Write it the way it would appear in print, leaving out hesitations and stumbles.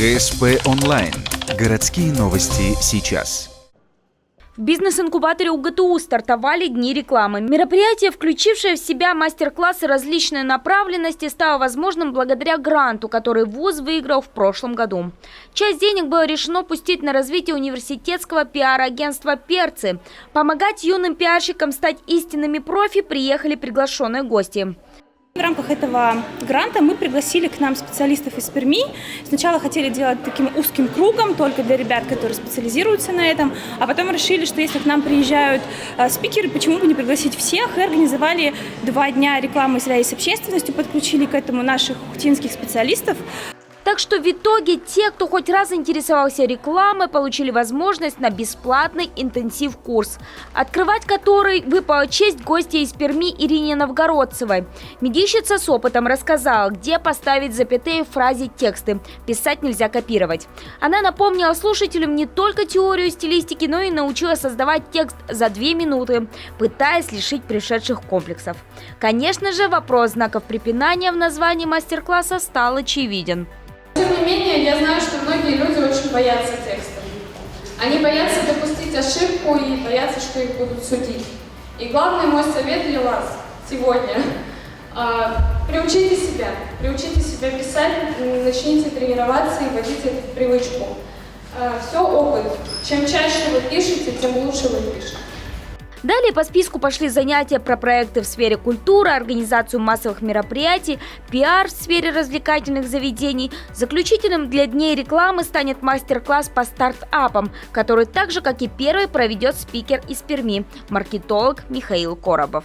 ГСП онлайн. Городские новости сейчас. В бизнес-инкубаторе УГТУ стартовали дни рекламы. Мероприятие, включившее в себя мастер-классы различной направленности, стало возможным благодаря гранту, который вуз выиграл в прошлом году. Часть денег было решено пустить на развитие университетского пиар-агентства «Перцы». Помогать юным пиарщикам стать истинными профи приехали приглашенные гости. В рамках этого гранта мы пригласили к нам специалистов из Перми. Сначала хотели делать таким узким кругом, только для ребят, которые специализируются на этом. А потом решили, что если к нам приезжают спикеры, почему бы не пригласить всех. И организовали 2 дня рекламы связи с общественностью, подключили к этому наших ухтинских специалистов. Так что в итоге те, кто хоть раз интересовался рекламой, получили возможность на бесплатный интенсив-курс, открывать который выпала честь гостя из Перми Ирине Новгородцевой. Медийщица с опытом рассказала, где поставить запятые в фразе тексты. Писать нельзя копировать. Она напомнила слушателям не только теорию стилистики, но и научила создавать текст за 2 минуты, пытаясь лишить пришедших комплексов. Конечно же, вопрос знаков препинания в названии мастер-класса стал очевиден. Тем не менее, я знаю, что многие люди очень боятся текста. Они боятся допустить ошибку и боятся, что их будут судить. И главный мой совет для вас сегодня – приучите себя писать, начните тренироваться и вводите эту привычку. Все опыт. Чем чаще вы пишете, тем лучше вы пишете. Далее по списку пошли занятия про проекты в сфере культуры, организацию массовых мероприятий, пиар в сфере развлекательных заведений. Заключительным для дней рекламы станет мастер-класс по стартапам, который так же, как и первый, проведет спикер из Перми – маркетолог Михаил Коробов.